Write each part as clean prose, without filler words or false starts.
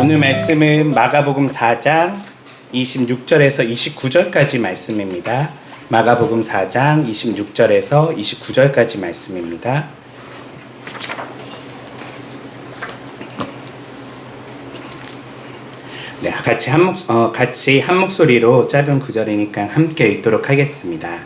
오늘 말씀은 마가복음 4장 26절에서 29절까지 말씀입니다. 마가복음 4장 26절에서 29절까지 말씀입니다. 네, 같이 한 목소리로 짧은 구절이니까 함께 읽도록 하겠습니다.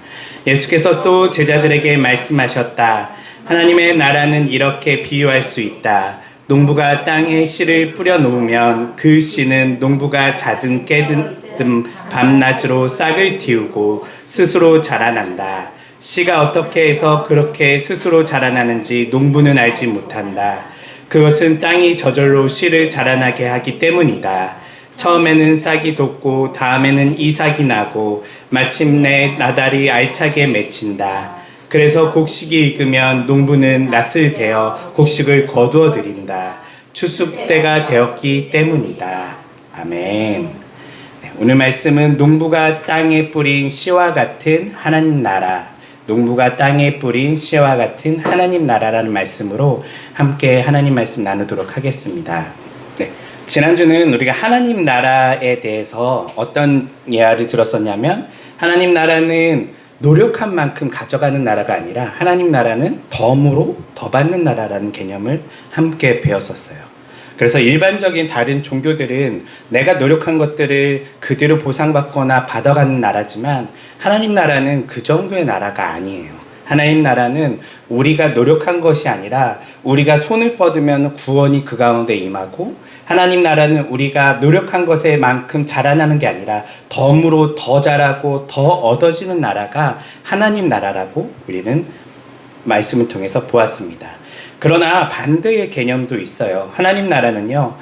예수께서 또 제자들에게 말씀하셨다. 하나님의 나라는 이렇게 비유할 수 있다. 농부가 땅에 씨를 뿌려 놓으면 그 씨는 농부가 자든 깨든 밤낮으로 싹을 틔우고 스스로 자라난다. 씨가 어떻게 해서 그렇게 스스로 자라나는지 농부는 알지 못한다. 그것은 땅이 저절로 씨를 자라나게 하기 때문이다. 처음에는 싹이 돋고 다음에는 이삭이 나고 마침내 나달이 알차게 맺힌다. 그래서 곡식이 익으면 농부는 낫을 대어 곡식을 거두어 드린다. 추수 때가 되었기 때문이다. 아멘. 네, 오늘 말씀은 농부가 땅에 뿌린 씨와 같은 하나님 나라, 농부가 땅에 뿌린 씨와 같은 하나님 나라라는 말씀으로 함께 하나님 말씀 나누도록 하겠습니다. 네, 지난주는 우리가 하나님 나라에 대해서 어떤 이야기를 들었었냐면, 하나님 나라는 노력한 만큼 가져가는 나라가 아니라 하나님 나라는 덤으로 더 받는 나라라는 개념을 함께 배웠었어요. 그래서 일반적인 다른 종교들은 내가 노력한 것들을 그대로 보상받거나 받아가는 나라지만, 하나님 나라는 그 정도의 나라가 아니에요. 하나님 나라는 우리가 노력한 것이 아니라 우리가 손을 뻗으면 구원이 그 가운데 임하고, 하나님 나라는 우리가 노력한 것에 만큼 자라나는 게 아니라 덤으로 더 자라고 더 얻어지는 나라가 하나님 나라라고 우리는 말씀을 통해서 보았습니다. 그러나 반대의 개념도 있어요. 하나님 나라는요,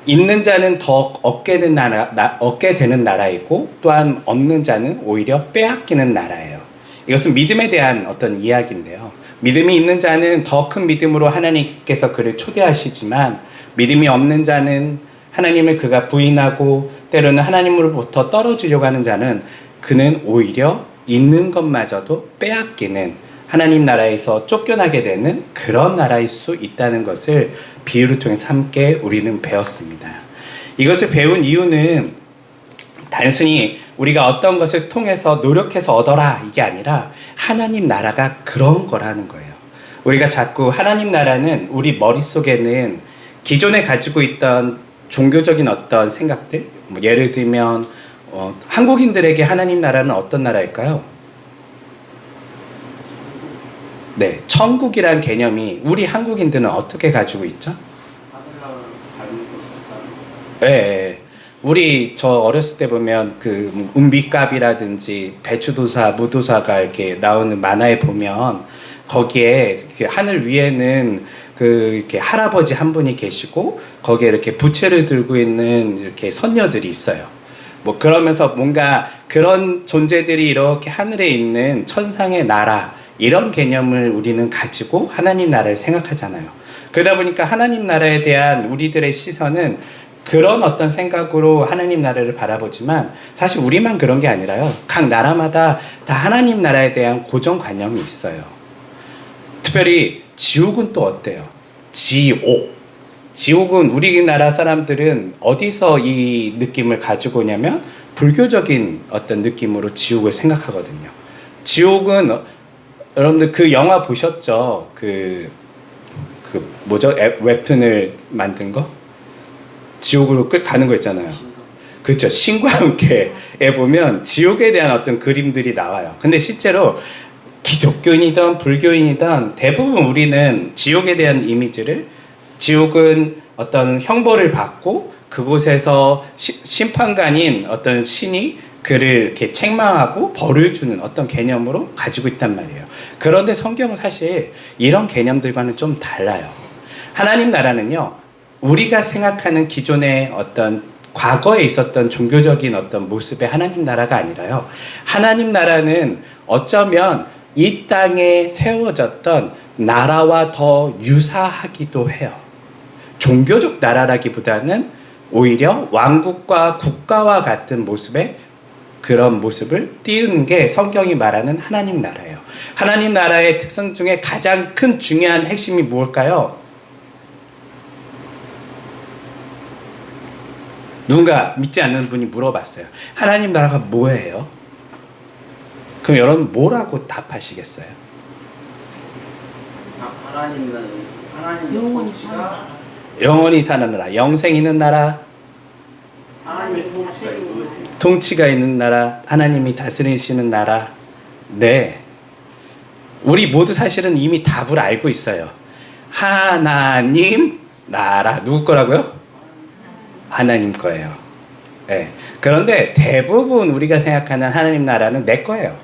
있는 자는 더 얻게 되는 나라이고, 또한 없는 자는 오히려 빼앗기는 나라예요. 이것은 믿음에 대한 어떤 이야기인데요. 믿음이 있는 자는 더 큰 믿음으로 하나님께서 그를 초대하시지만, 믿음이 없는 자는 하나님을 그가 부인하고 때로는 하나님으로부터 떨어지려고 하는 자는 그는 오히려 있는 것마저도 빼앗기는, 하나님 나라에서 쫓겨나게 되는 그런 나라일 수 있다는 것을 비유를 통해서 함께 우리는 배웠습니다. 이것을 배운 이유는 단순히 우리가 어떤 것을 통해서 노력해서 얻어라 이게 아니라 하나님 나라가 그런 거라는 거예요. 우리가 자꾸 하나님 나라는 우리 머릿속에는 기존에 가지고 있던 종교적인 어떤 생각들, 예를 들면 한국인들에게 하나님 나라는 어떤 나라일까요? 네, 천국이란 개념이 우리 한국인들은 어떻게 가지고 있죠? 네, 우리 저 어렸을 때 보면 그 은비값이라든지 배추도사, 무도사가 이렇게 나오는 만화에 보면 거기에 하늘 위에는 이렇게 할아버지 한 분이 계시고 거기에 이렇게 부채를 들고 있는 이렇게 선녀들이 있어요. 그러면서 뭔가 그런 존재들이 이렇게 하늘에 있는 천상의 나라, 이런 개념을 우리는 가지고 하나님 나라를 생각하잖아요. 그러다 보니까 하나님 나라에 대한 우리들의 시선은 그런 어떤 생각으로 하나님 나라를 바라보지만, 사실 우리만 그런 게 아니라요. 각 나라마다 다 하나님 나라에 대한 고정관념이 있어요. 특별히 지옥은 또 어때요? 지옥은 우리나라 사람들은 어디서 이 느낌을 가지고 오냐면 불교적인 어떤 느낌으로 지옥을 생각하거든요. 지옥은 여러분들 그 영화 보셨죠? 뭐죠? 웹툰을 만든 거? 지옥으로 끝 가는 거 있잖아요. 그렇죠. 신과 함께에 보면 지옥에 대한 어떤 그림들이 나와요. 근데 실제로 기독교인이든 불교인이든 대부분 우리는 지옥에 대한 이미지를, 지옥은 어떤 형벌을 받고 그곳에서 심판관인 어떤 신이 그를 이렇게 책망하고 벌을 주는 어떤 개념으로 가지고 있단 말이에요. 그런데 성경은 사실 이런 개념들과는 좀 달라요. 하나님 나라는요, 우리가 생각하는 기존의 어떤 과거에 있었던 종교적인 어떤 모습의 하나님 나라가 아니라요, 하나님 나라는 어쩌면 이 땅에 세워졌던 나라와 더 유사하기도 해요. 종교적 나라라기보다는 오히려 왕국과 국가와 같은 모습의 그런 모습을 띄우는 게 성경이 말하는 하나님 나라예요. 하나님 나라의 특성 중에 가장 큰 중요한 핵심이 무엇일까요? 누군가 믿지 않는 분이 물어봤어요. 하나님 나라가 뭐예요? 그럼 여러분 뭐라고 답하시겠어요? 하나님 영원히 사는 나라. 영원히 사는 나라, 영생 있는 나라, 하나님의 통치가 있는 나라, 하나님이 다스리시는 나라. 네. 우리 모두 사실은 이미 답을 알고 있어요. 하나님 나라. 누구 거라고요? 하나님 거예요. 네. 그런데 대부분 우리가 생각하는 하나님 나라는 내 거예요.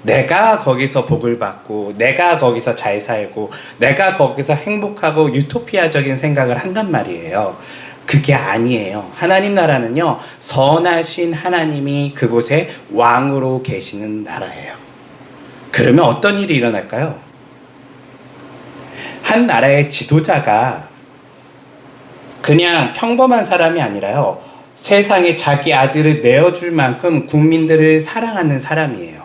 내가 거기서 복을 받고, 내가 거기서 잘 살고, 내가 거기서 행복하고 유토피아적인 생각을 한단 말이에요. 그게 아니에요. 하나님 나라는요, 선하신 하나님이 그곳에 왕으로 계시는 나라예요. 그러면 어떤 일이 일어날까요? 한 나라의 지도자가 그냥 평범한 사람이 아니라요, 세상에 자기 아들을 내어줄 만큼 국민들을 사랑하는 사람이에요.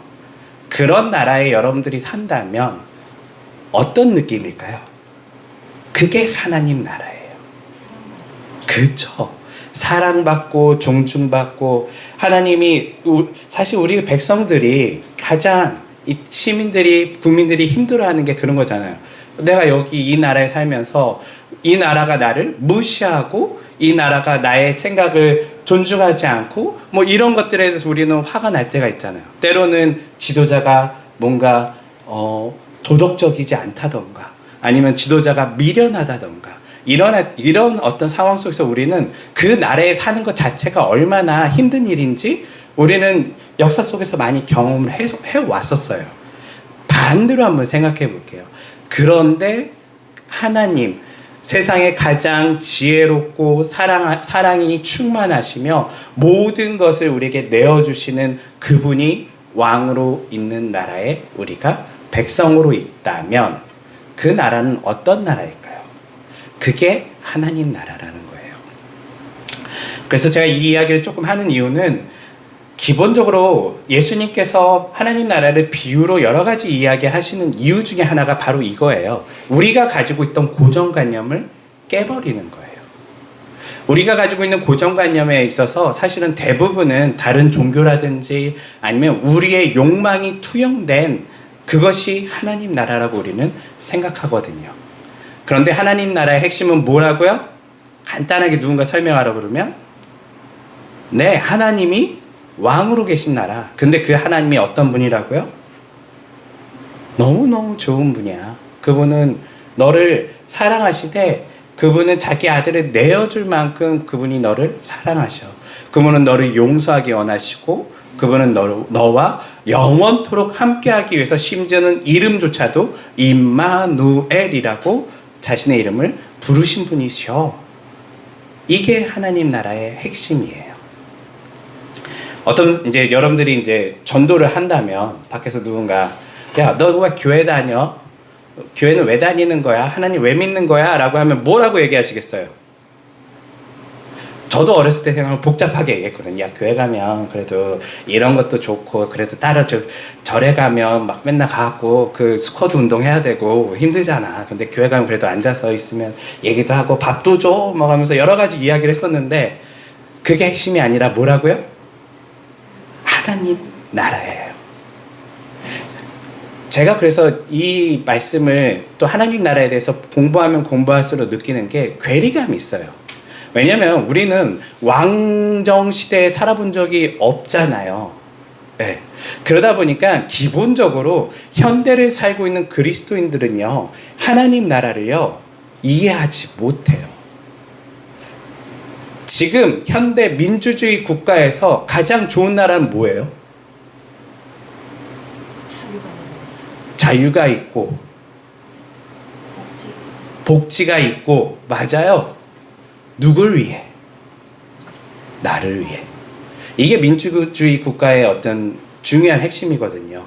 그런 나라에 여러분들이 산다면 어떤 느낌일까요? 그게 하나님 나라예요. 그쵸? 사랑받고 존중받고, 하나님이 사실 우리 백성들이 가장 시민들이 국민들이 힘들어하는 게 그런 거잖아요. 내가 여기 이 나라에 살면서 이 나라가 나를 무시하고, 이 나라가 나의 생각을 존중하지 않고, 뭐 이런 것들에 대해서 우리는 화가 날 때가 있잖아요. 때로는 지도자가 뭔가 도덕적이지 않다던가, 아니면 지도자가 미련하다던가, 이런 어떤 상황 속에서 우리는 그 나라에 사는 것 자체가 얼마나 힘든 일인지 우리는 역사 속에서 많이 경험을 해왔었어요. 반대로 한번 생각해 볼게요. 그런데 하나님, 세상에 가장 지혜롭고 사랑이 충만하시며 모든 것을 우리에게 내어주시는 그분이 왕으로 있는 나라에 우리가 백성으로 있다면 그 나라는 어떤 나라일까요? 그게 하나님 나라라는 거예요. 그래서 제가 이 이야기를 조금 하는 이유는, 기본적으로 예수님께서 하나님 나라를 비유로 여러 가지 이야기하시는 이유 중에 하나가 바로 이거예요. 우리가 가지고 있던 고정관념을 깨버리는 거예요. 우리가 가지고 있는 고정관념에 있어서 사실은 대부분은 다른 종교라든지 아니면 우리의 욕망이 투영된 그것이 하나님 나라라고 우리는 생각하거든요. 그런데 하나님 나라의 핵심은 뭐라고요? 간단하게 누군가 설명하라고 그러면, 네, 하나님이 왕으로 계신 나라. 근데 그 하나님이 어떤 분이라고요? 너무너무 좋은 분이야. 그분은 너를 사랑하시되, 그분은 자기 아들을 내어줄 만큼 그분이 너를 사랑하셔. 그분은 너를 용서하기 원하시고, 그분은 너와 영원토록 함께하기 위해서 심지어는 이름조차도 임마누엘이라고 자신의 이름을 부르신 분이셔. 이게 하나님 나라의 핵심이에요. 이제 여러분들이 이제 전도를 한다면 밖에서 누군가, 야, 너 왜 교회 다녀? 교회는 왜 다니는 거야? 하나님 왜 믿는 거야? 라고 하면 뭐라고 얘기하시겠어요? 저도 어렸을 때 생각하면 복잡하게 얘기했거든요. 야, 교회 가면 그래도 이런 것도 좋고, 그래도 따로 절에 가면 막 맨날 가갖고 그 스쿼트 운동해야 되고 힘들잖아. 근데 교회 가면 그래도 앉아서 있으면 얘기도 하고 밥도 줘 뭐 하면서 여러 가지 이야기를 했었는데, 그게 핵심이 아니라 뭐라고요? 하나님 나라예요. 제가 그래서 이 말씀을 또 하나님 나라에 대해서 공부하면 공부할수록 느끼는 게 괴리감이 있어요. 왜냐면 우리는 왕정 시대에 살아본 적이 없잖아요. 네. 그러다 보니까 기본적으로 현대를 살고 있는 그리스도인들은요, 하나님 나라를요, 이해하지 못해요. 지금 현대 민주주의 국가에서 가장 좋은 나라는 뭐예요? 자유가 있고 복지가 있고, 맞아요. 누굴 위해? 나를 위해. 이게 민주주의 국가의 어떤 중요한 핵심이거든요.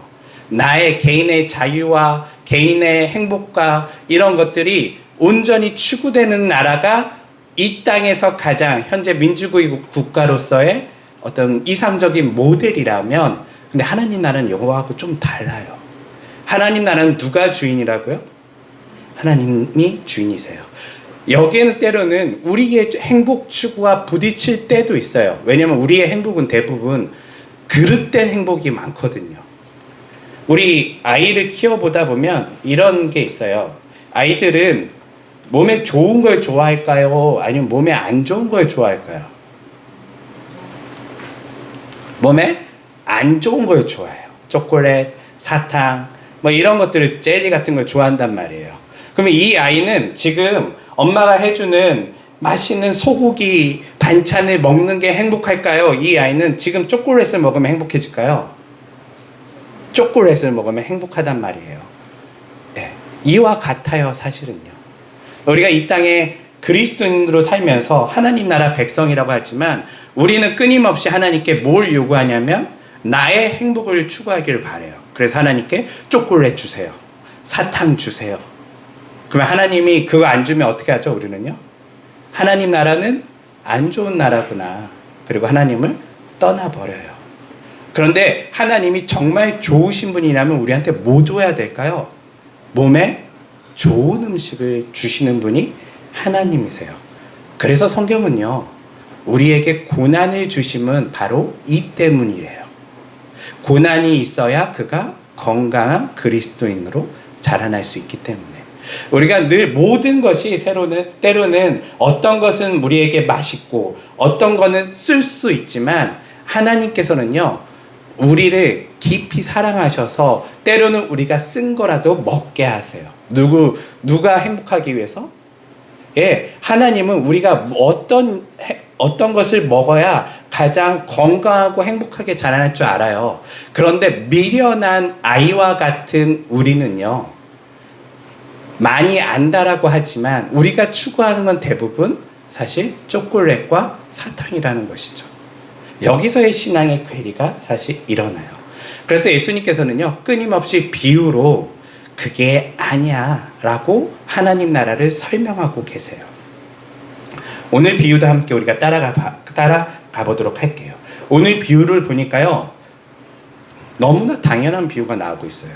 나의 개인의 자유와 개인의 행복과 이런 것들이 온전히 추구되는 나라가 이 땅에서 가장 현재 민주주의 국가로서의 어떤 이상적인 모델이라면, 근데 하나님 나라는 이거하고 좀 달라요. 하나님 나라는 누가 주인이라고요? 하나님이 주인이세요. 여기에는 때로는 우리의 행복 추구와 부딪힐 때도 있어요. 왜냐하면 우리의 행복은 대부분 그릇된 행복이 많거든요. 우리 아이를 키워보다 보면 이런 게 있어요. 아이들은 몸에 좋은 걸 좋아할까요? 아니면 몸에 안 좋은 걸 좋아할까요? 몸에 안 좋은 걸 좋아해요. 초콜릿, 사탕, 뭐 이런 것들을 젤리 같은 걸 좋아한단 말이에요. 그러면 이 아이는 지금 엄마가 해주는 맛있는 소고기 반찬을 먹는 게 행복할까요? 이 아이는 지금 초콜릿을 먹으면 행복해질까요? 초콜릿을 먹으면 행복하단 말이에요. 네. 이와 같아요, 사실은요. 우리가 이 땅에 그리스도인으로 살면서 하나님 나라 백성이라고 하지만 우리는 끊임없이 하나님께 뭘 요구하냐면 나의 행복을 추구하기를 바래요. 그래서 하나님께 초콜릿 주세요. 사탕 주세요. 그러면 하나님이 그거 안 주면 어떻게 하죠? 우리는요. 하나님 나라는 안 좋은 나라구나. 그리고 하나님을 떠나버려요. 그런데 하나님이 정말 좋으신 분이라면 우리한테 뭐 줘야 될까요? 몸에 좋은 음식을 주시는 분이 하나님이세요. 그래서 성경은요, 우리에게 고난을 주심은 바로 이 때문이래요. 고난이 있어야 그가 건강한 그리스도인으로 자라날 수 있기 때문에. 우리가 늘 모든 것이 때로는 어떤 것은 우리에게 맛있고 어떤 것은 쓸 수 있지만 하나님께서는요, 우리를 깊이 사랑하셔서 때로는 우리가 쓴 거라도 먹게 하세요. 누가 행복하기 위해서? 예, 하나님은 우리가 어떤 것을 먹어야 가장 건강하고 행복하게 자라날 줄 알아요. 그런데 미련한 아이와 같은 우리는요, 많이 안다라고 하지만 우리가 추구하는 건 대부분 사실 초콜릿과 사탕이라는 것이죠. 여기서의 신앙의 괴리가 사실 일어나요. 그래서 예수님께서는요, 끊임없이 비유로 그게 아니야 라고 하나님 나라를 설명하고 계세요. 오늘 비유도 함께 우리가 따라가 보도록 할게요. 오늘 비유를 보니까요, 너무나 당연한 비유가 나오고 있어요.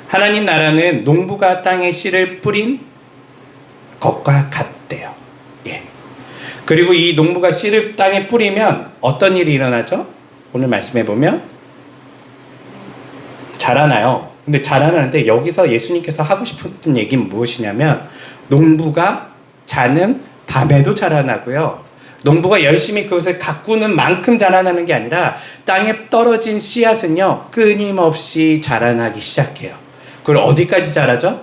하나님 나라는 농부가 땅에 씨를 뿌린 것과 같대요. 예. 그리고 이 농부가 씨를 땅에 뿌리면 어떤 일이 일어나죠? 오늘 말씀해 보면 자라나요. 근데 자라나는데 여기서 예수님께서 하고 싶었던 얘기는 무엇이냐면 농부가 자는 밤에도 자라나고요. 농부가 열심히 그것을 가꾸는 만큼 자라나는 게 아니라 땅에 떨어진 씨앗은요, 끊임없이 자라나기 시작해요. 그걸 어디까지 자라죠?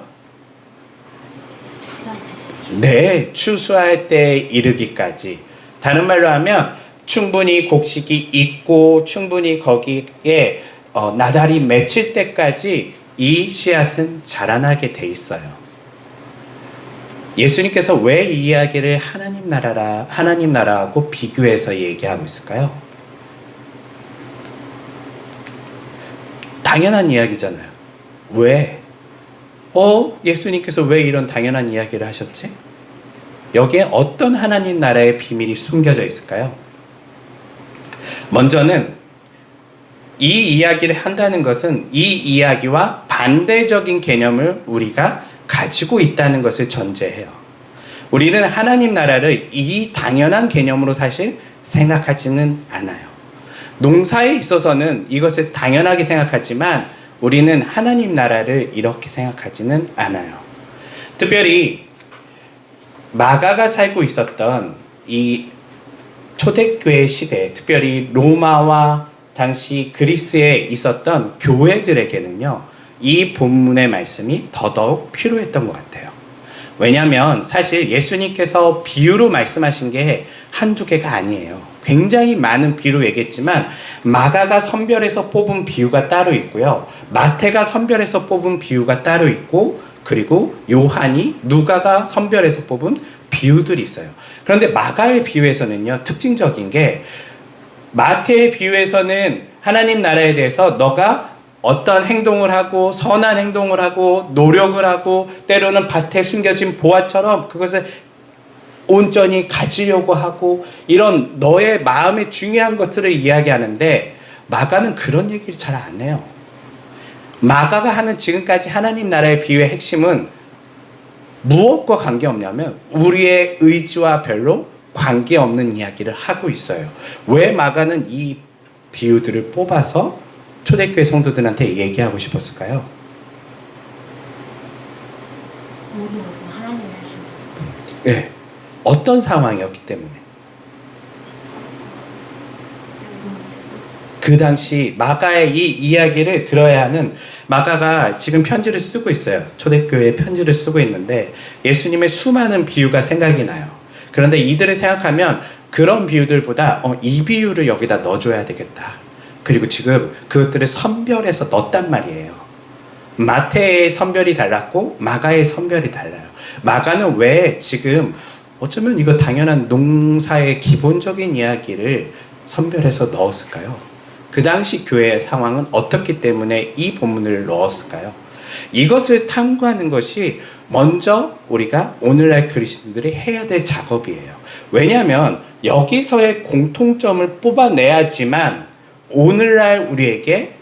네, 추수할 때 이르기까지. 다른 말로 하면 충분히 곡식이 있고 충분히 거기에 나달이 맺힐 때까지 이 씨앗은 자라나게 돼 있어요. 예수님께서 왜 이 이야기를 하나님 나라하고 비교해서 얘기하고 있을까요? 당연한 이야기잖아요. 왜? 예수님께서 왜 이런 당연한 이야기를 하셨지? 여기에 어떤 하나님 나라의 비밀이 숨겨져 있을까요? 먼저는 이 이야기를 한다는 것은 이 이야기와 반대적인 개념을 우리가 가지고 있다는 것을 전제해요. 우리는 하나님 나라를 이 당연한 개념으로 사실 생각하지는 않아요. 농사에 있어서는 이것을 당연하게 생각하지만 우리는 하나님 나라를 이렇게 생각하지는 않아요. 특별히 마가가 살고 있었던 이 초대교회 시대, 특별히 로마와 당시 그리스에 있었던 교회들에게는요, 이 본문의 말씀이 더더욱 필요했던 것 같아요. 왜냐하면 사실 예수님께서 비유로 말씀하신 게 한두 개가 아니에요. 굉장히 많은 비유로 얘기했지만 마가가 선별해서 뽑은 비유가 따로 있고요. 마태가 선별해서 뽑은 비유가 따로 있고, 그리고 요한이, 누가가 선별해서 뽑은 비유들이 있어요. 그런데 마가의 비유에서는요, 특징적인 게 마태의 비유에서는 하나님 나라에 대해서 너가 어떤 행동을 하고 선한 행동을 하고 노력을 하고 때로는 밭에 숨겨진 보화처럼 그것을 온전히 가지려고 하고 이런 너의 마음에 중요한 것들을 이야기하는데 마가는 그런 얘기를 잘 안 해요. 마가가 하는 지금까지 하나님 나라의 비유의 핵심은 무엇과 관계없냐면 우리의 의지와 별로 관계없는 이야기를 하고 있어요. 왜 마가는 이 비유들을 뽑아서 초대교회 성도들한테 얘기하고 싶었을까요? 모든 것은 하나님이 하신 거예요. 네. 어떤 상황이었기 때문에. 그 당시 마가의 이 이야기를 들어야 하는, 마가가 지금 편지를 쓰고 있어요. 초대교회에 편지를 쓰고 있는데 예수님의 수많은 비유가 생각이 나요. 그런데 이들을 생각하면 그런 비유들보다 이 비유를 여기다 넣어줘야 되겠다. 그리고 지금 그것들을 선별해서 넣었단 말이에요. 마태의 선별이 달랐고 마가의 선별이 달라요. 마가는 왜 지금 어쩌면 이거 당연한 농사의 기본적인 이야기를 선별해서 넣었을까요? 그 당시 교회의 상황은 어떻기 때문에 이 본문을 넣었을까요? 이것을 탐구하는 것이 먼저 우리가 오늘날 그리스도인들이 해야 될 작업이에요. 왜냐하면 여기서의 공통점을 뽑아내야지만 오늘날 우리에게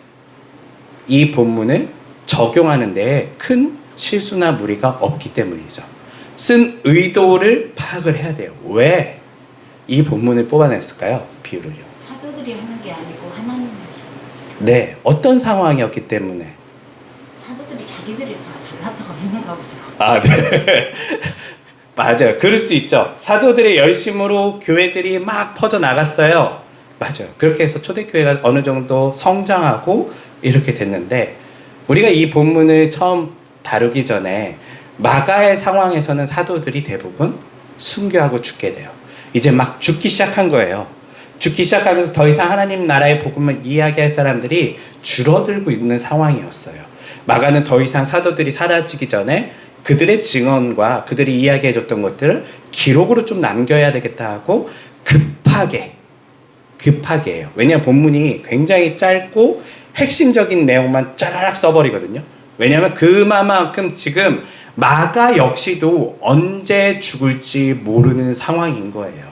이 본문을 적용하는 데 큰 실수나 무리가 없기 때문이죠. 쓴 의도를 파악을 해야 돼요. 왜 이 본문을 뽑아냈을까요? 비유를요. 사도들이 하는 게 아니고 하나님이 하신 거예요. 네, 어떤 상황이었기 때문에. 사도들이 자기들이 다 잘났다고 했는가 보죠. 아, 네. 맞아요. 그럴 수 있죠. 사도들의 열심으로 교회들이 막 퍼져나갔어요. 맞아요. 그렇게 해서 초대교회가 어느 정도 성장하고 이렇게 됐는데, 우리가 이 본문을 처음 다루기 전에 마가의 상황에서는 사도들이 대부분 순교하고 죽게 돼요. 이제 막 죽기 시작한 거예요. 죽기 시작하면서 더 이상 하나님 나라의 복음을 이야기할 사람들이 줄어들고 있는 상황이었어요. 마가는 더 이상 사도들이 사라지기 전에 그들의 증언과 그들이 이야기해줬던 것들을 기록으로 좀 남겨야 되겠다 하고 급하게 해요. 왜냐하면 본문이 굉장히 짧고 핵심적인 내용만 짜라락 써버리거든요. 왜냐하면 그만큼 지금 마가 역시도 언제 죽을지 모르는 상황인 거예요.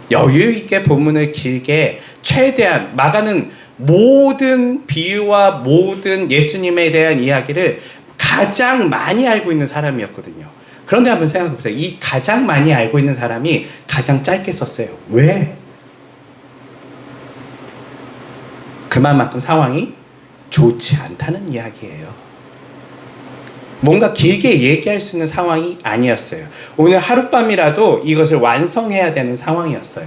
여유 있게 본문을 길게 최대한, 마가는 모든 비유와 모든 예수님에 대한 이야기를 가장 많이 알고 있는 사람이었거든요. 그런데 한번 생각해 보세요. 이 가장 많이 알고 있는 사람이 가장 짧게 썼어요. 왜? 그만큼 상황이 좋지 않다는 이야기예요. 뭔가 길게 얘기할 수 있는 상황이 아니었어요. 오늘 하룻밤이라도 이것을 완성해야 되는 상황이었어요.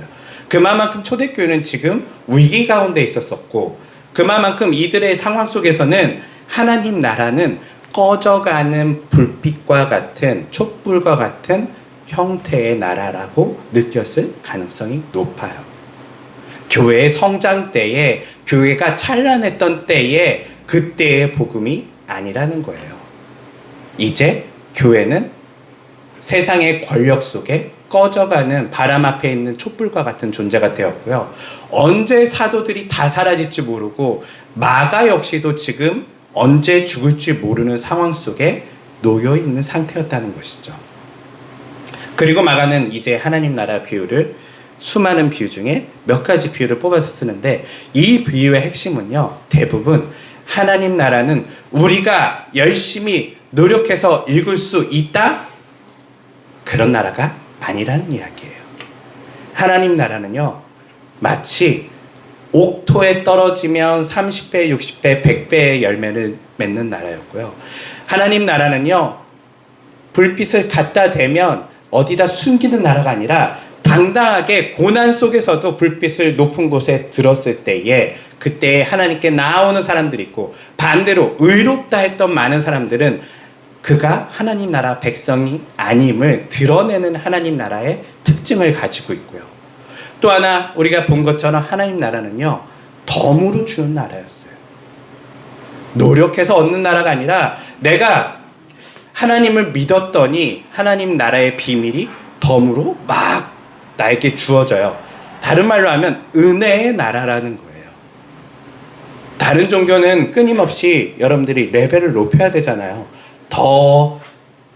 그만큼 초대교회는 지금 위기 가운데 있었었고, 그만큼 이들의 상황 속에서는 하나님 나라는 꺼져가는 불빛과 같은, 촛불과 같은 형태의 나라라고 느꼈을 가능성이 높아요. 교회의 성장 때에, 교회가 찬란했던 때에 그때의 복음이 아니라는 거예요. 이제 교회는 세상의 권력 속에 꺼져가는 바람 앞에 있는 촛불과 같은 존재가 되었고요. 언제 사도들이 다 사라질지 모르고 마가 역시도 지금 언제 죽을지 모르는 상황 속에 놓여 있는 상태였다는 것이죠. 그리고 마가는 이제 하나님 나라 비유를, 수많은 비유 중에 몇 가지 비유를 뽑아서 쓰는데, 이 비유의 핵심은요, 대부분 하나님 나라는 우리가 열심히 노력해서 읽을 수 있다? 그런 나라가 아니라는 이야기예요. 하나님 나라는요, 마치 옥토에 떨어지면 30배, 60배, 100배의 열매를 맺는 나라였고요. 하나님 나라는요, 불빛을 갖다 대면 어디다 숨기는 나라가 아니라 당당하게 고난 속에서도 불빛을 높은 곳에 들었을 때에 그때 하나님께 나오는 사람들이 있고, 반대로 의롭다 했던 많은 사람들은 그가 하나님 나라 백성이 아님을 드러내는 하나님 나라의 특징을 가지고 있고요. 또 하나 우리가 본 것처럼 하나님 나라는요, 덤으로 주는 나라였어요. 노력해서 얻는 나라가 아니라 내가 하나님을 믿었더니 하나님 나라의 비밀이 덤으로 막 나에게 주어져요. 다른 말로 하면 은혜의 나라라는 거예요. 다른 종교는 끊임없이 여러분들이 레벨을 높여야 되잖아요. 더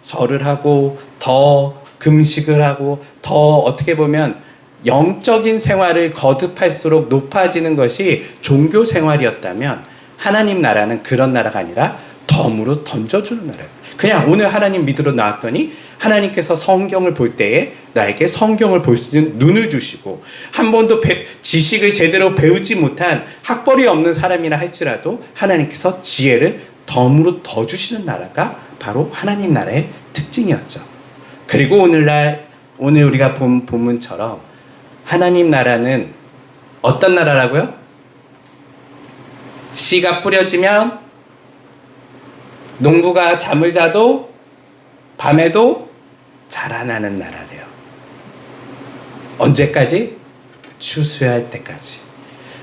절을 하고, 더 금식을 하고, 더 어떻게 보면 영적인 생활을 거듭할수록 높아지는 것이 종교 생활이었다면, 하나님 나라는 그런 나라가 아니라 덤으로 던져주는 나라예요. 그냥 오늘 하나님 믿으러 나왔더니 하나님께서 성경을 볼 때에 나에게 성경을 볼 수 있는 눈을 주시고, 한 번도 지식을 제대로 배우지 못한 학벌이 없는 사람이라 할지라도 하나님께서 지혜를 덤으로 더 주시는 나라가 바로 하나님 나라의 특징이었죠. 그리고 오늘 우리가 본 본문처럼 하나님 나라는 어떤 나라라고요? 씨가 뿌려지면 농부가 잠을 자도 밤에도 자라나는 나라래요. 언제까지? 추수할 때까지.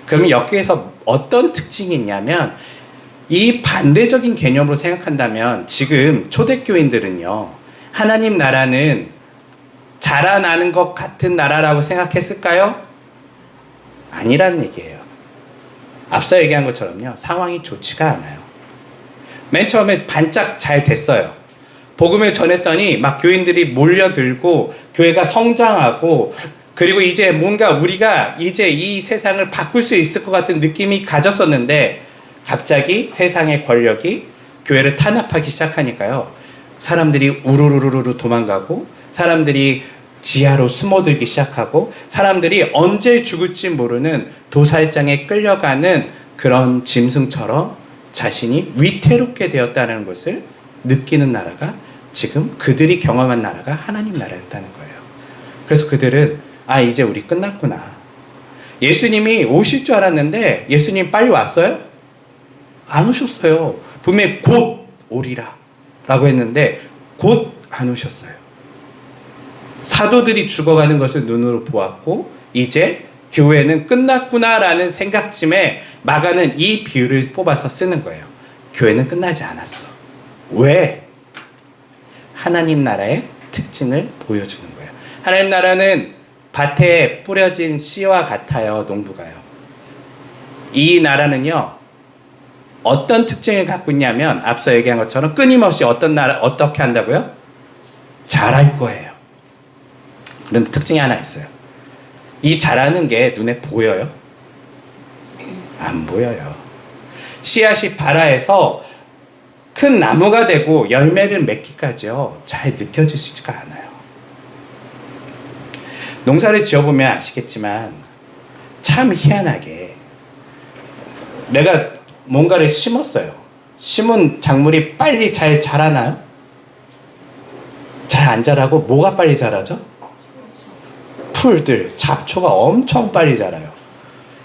그러면 여기에서 어떤 특징이 있냐면, 이 반대적인 개념으로 생각한다면 지금 초대교인들은요, 하나님 나라는 자라나는 것 같은 나라라고 생각했을까요? 아니라는 얘기예요. 앞서 얘기한 것처럼요, 상황이 좋지가 않아요. 맨 처음에 반짝 잘 됐어요. 복음을 전했더니 막 교인들이 몰려들고 교회가 성장하고, 그리고 이제 뭔가 우리가 이제 이 세상을 바꿀 수 있을 것 같은 느낌이 가졌었는데, 갑자기 세상의 권력이 교회를 탄압하기 시작하니까요, 사람들이 우르르르르 도망가고, 사람들이 지하로 숨어들기 시작하고, 사람들이 언제 죽을지 모르는 도살장에 끌려가는 그런 짐승처럼 자신이 위태롭게 되었다는 것을 느끼는 나라가, 지금 그들이 경험한 나라가 하나님 나라였다는 거예요. 그래서 그들은 이제 우리 끝났구나. 예수님이 오실 줄 알았는데 예수님 빨리 왔어요? 안 오셨어요. 분명히 곧 오리라 라고 했는데 곧 안 오셨어요. 사도들이 죽어가는 것을 눈으로 보았고, 이제 교회는 끝났구나라는 생각쯤에 마가는 이 비유를 뽑아서 쓰는 거예요. 교회는 끝나지 않았어. 왜? 하나님 나라의 특징을 보여주는 거예요. 하나님 나라는 밭에 뿌려진 씨와 같아요. 농부가요. 이 나라는요, 어떤 특징을 갖고 있냐면, 앞서 얘기한 것처럼 끊임없이 어떻게 한다고요? 자랄 거예요. 그런데 특징이 하나 있어요. 이 자라는 게 눈에 보여요? 안 보여요. 씨앗이 발아해서 큰 나무가 되고 열매를 맺기까지요, 잘 느껴지지가 않아요. 농사를 지어보면 아시겠지만 참 희한하게 내가 뭔가를 심었어요. 심은 작물이 빨리 잘 자라나요? 잘 안 자라고 뭐가 빨리 자라죠? 풀들, 잡초가 엄청 빨리 자라요.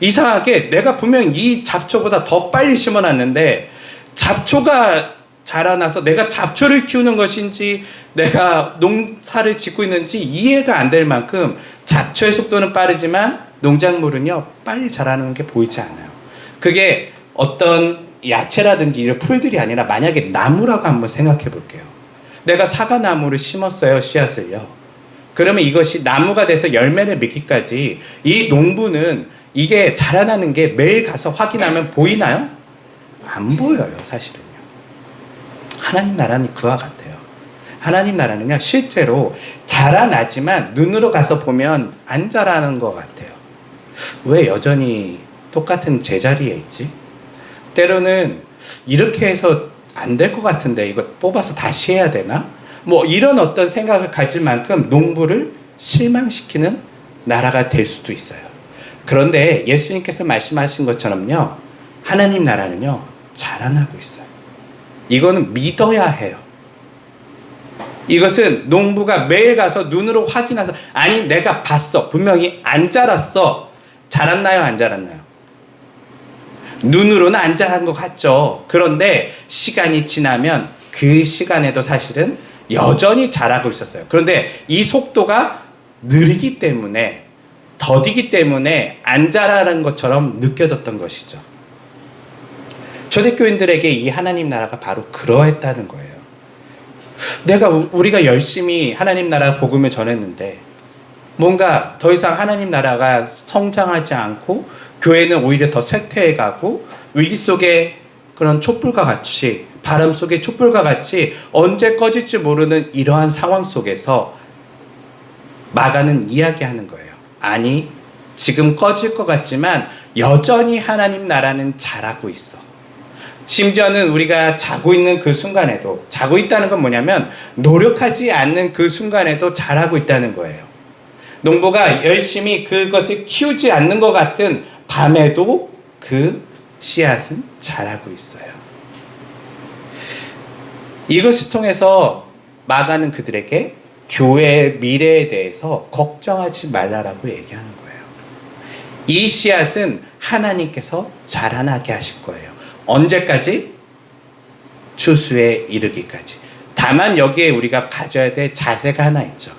이상하게 내가 분명 이 잡초보다 더 빨리 심어놨는데 잡초가 자라나서 내가 잡초를 키우는 것인지 내가 농사를 짓고 있는지 이해가 안 될 만큼 잡초의 속도는 빠르지만 농작물은요, 빨리 자라는 게 보이지 않아요. 그게 어떤 야채라든지 이런 풀들이 아니라 만약에 나무라고 한번 생각해 볼게요. 내가 사과나무를 심었어요, 씨앗을요. 그러면 이것이 나무가 돼서 열매를 맺기까지 이 농부는 이게 자라나는 게 매일 가서 확인하면 보이나요? 안 보여요, 사실은요. 하나님 나라는 그와 같아요. 하나님 나라는요, 실제로 자라나지만 눈으로 가서 보면 안 자라는 것 같아요. 왜 여전히 똑같은 제자리에 있지? 때로는 이렇게 해서 안 될 것 같은데 이거 뽑아서 다시 해야 되나? 뭐 이런 어떤 생각을 가질 만큼 농부를 실망시키는 나라가 될 수도 있어요. 그런데 예수님께서 말씀하신 것처럼요, 하나님 나라는요, 자라나고 있어요. 이거는 믿어야 해요. 이것은 농부가 매일 가서 눈으로 확인해서, 아니 내가 봤어, 분명히 안 자랐어. 자랐나요, 안 자랐나요? 눈으로는 안 자란 것 같죠. 그런데 시간이 지나면 그 시간에도 사실은 여전히 자라고 있었어요. 그런데 이 속도가 느리기 때문에, 더디기 때문에 안 자라는 것처럼 느껴졌던 것이죠. 초대교인들에게 이 하나님 나라가 바로 그러했다는 거예요. 우리가 열심히 하나님 나라 복음을 전했는데 뭔가 더 이상 하나님 나라가 성장하지 않고 교회는 오히려 더 쇠퇴해가고 위기 속에 그런 촛불과 같이, 바람 속의 촛불과 같이 언제 꺼질지 모르는 이러한 상황 속에서 마가는 이야기하는 거예요. 아니, 지금 꺼질 것 같지만 여전히 하나님 나라는 자라고 있어. 심지어는 우리가 자고 있는 그 순간에도, 자고 있다는 건 뭐냐면 노력하지 않는 그 순간에도 잘하고 있다는 거예요. 농부가 열심히 그것을 키우지 않는 것 같은 밤에도 그 씨앗은 자라고 있어요. 이것을 통해서 마가는 그들에게 교회의 미래에 대해서 걱정하지 말라라고 얘기하는 거예요. 이 씨앗은 하나님께서 자라나게 하실 거예요. 언제까지? 추수에 이르기까지. 다만 여기에 우리가 가져야 될 자세가 하나 있죠.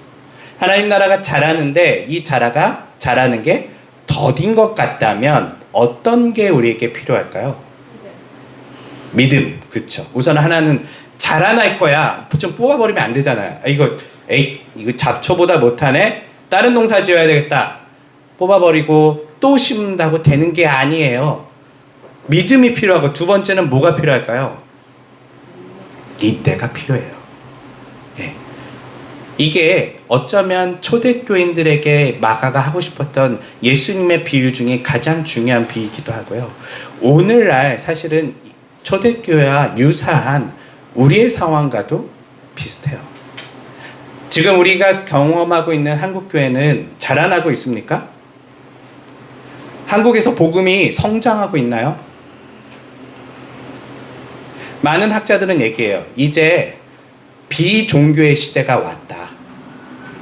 하나님 나라가 자라는데 이 자라는 게 더딘 것 같다면 어떤 게 우리에게 필요할까요? 믿음. 그렇죠. 우선 하나는 자라날 거야. 좀 뽑아버리면 안 되잖아요. 이거 잡초보다 못하네. 다른 농사 지어야 되겠다. 뽑아버리고 또 심는다고 되는 게 아니에요. 믿음이 필요하고, 두 번째는 뭐가 필요할까요? 이때가 필요해요. 예. 이게 어쩌면 초대교인들에게 마가가 하고 싶었던 예수님의 비유 중에 가장 중요한 비유이기도 하고요. 오늘날 사실은 초대교회와 유사한 우리의 상황과도 비슷해요. 지금 우리가 경험하고 있는 한국교회는 자라나고 있습니까? 한국에서 복음이 성장하고 있나요? 많은 학자들은 얘기해요. 이제 비종교의 시대가 왔다.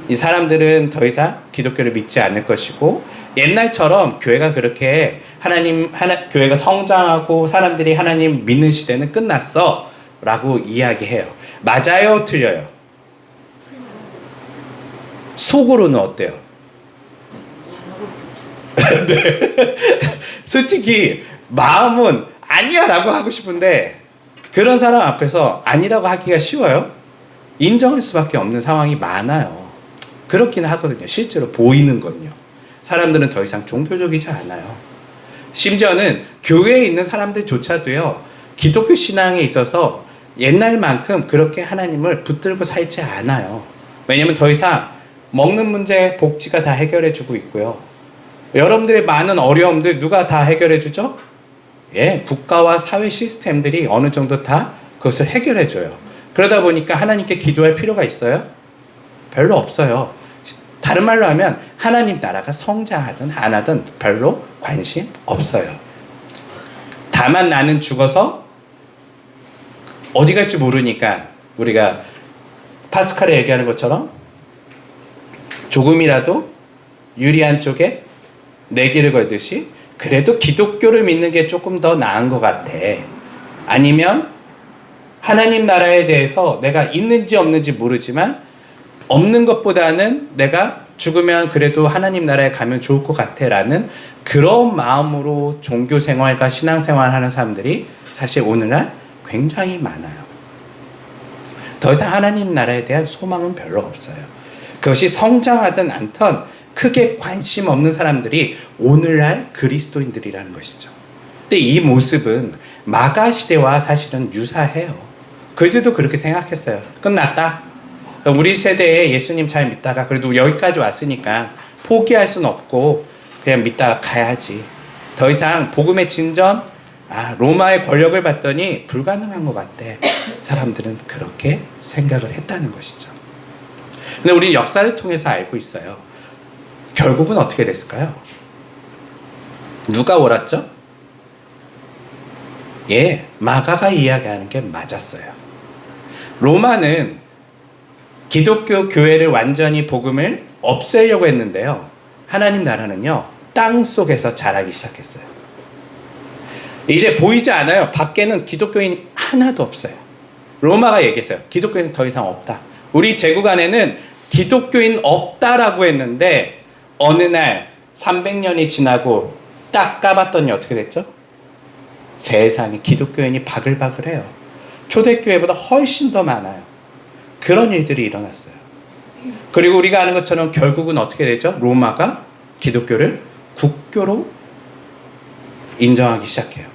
이 사람들은 더 이상 기독교를 믿지 않을 것이고, 옛날처럼 교회가 그렇게 교회가 성장하고 사람들이 하나님 믿는 시대는 끝났어 라고 이야기해요. 맞아요? 틀려요? 속으로는 어때요? 네. 솔직히 마음은 아니야 라고 하고 싶은데, 그런 사람 앞에서 아니라고 하기가 쉬워요? 인정할 수밖에 없는 상황이 많아요. 그렇긴 하거든요. 실제로 보이는 건요. 사람들은 더 이상 종교적이지 않아요. 심지어는 교회에 있는 사람들조차도요, 기독교 신앙에 있어서 옛날만큼 그렇게 하나님을 붙들고 살지 않아요. 왜냐면 더 이상 먹는 문제, 복지가 다 해결해주고 있고요. 여러분들의 많은 어려움들 누가 다 해결해주죠? 예, 국가와 사회 시스템들이 어느 정도 다 그것을 해결해줘요. 그러다 보니까 하나님께 기도할 필요가 있어요? 별로 없어요. 다른 말로 하면 하나님 나라가 성장하든 안 하든 별로 관심 없어요. 다만 나는 죽어서 어디 갈지 모르니까, 우리가 파스칼에 얘기하는 것처럼 조금이라도 유리한 쪽에 내 길을 걸듯이, 그래도 기독교를 믿는 게 조금 더 나은 것 같아. 아니면 하나님 나라에 대해서 내가 있는지 없는지 모르지만 없는 것보다는 내가 죽으면 그래도 하나님 나라에 가면 좋을 것 같아 라는 그런 마음으로 종교 생활과 신앙 생활을 하는 사람들이 사실 오늘날 굉장히 많아요. 더 이상 하나님 나라에 대한 소망은 별로 없어요. 그것이 성장하든 않든 크게 관심 없는 사람들이 오늘날 그리스도인들이라는 것이죠. 근데 이 모습은 마가 시대와 사실은 유사해요. 그들도 그렇게 생각했어요. 끝났다. 우리 세대에 예수님 잘 믿다가 그래도 여기까지 왔으니까 포기할 수는 없고 그냥 믿다가 가야지. 더 이상 복음의 진전, 로마의 권력을 봤더니 불가능한 것 같대. 사람들은 그렇게 생각을 했다는 것이죠. 근데 우리 역사를 통해서 알고 있어요. 결국은 어떻게 됐을까요? 누가 옳았죠? 예, 마가가 이야기하는 게 맞았어요. 로마는 기독교 교회를 완전히 복음을 없애려고 했는데요. 하나님 나라는요, 땅 속에서 자라기 시작했어요. 이제 보이지 않아요. 밖에는 기독교인 하나도 없어요. 로마가 얘기했어요. 기독교인 더 이상 없다. 우리 제국 안에는 기독교인 없다라고 했는데, 어느 날 300년이 지나고 딱 까봤더니 어떻게 됐죠? 세상에 기독교인이 바글바글해요. 초대교회보다 훨씬 더 많아요. 그런 일들이 일어났어요. 그리고 우리가 아는 것처럼 결국은 어떻게 되죠? 로마가 기독교를 국교로 인정하기 시작해요.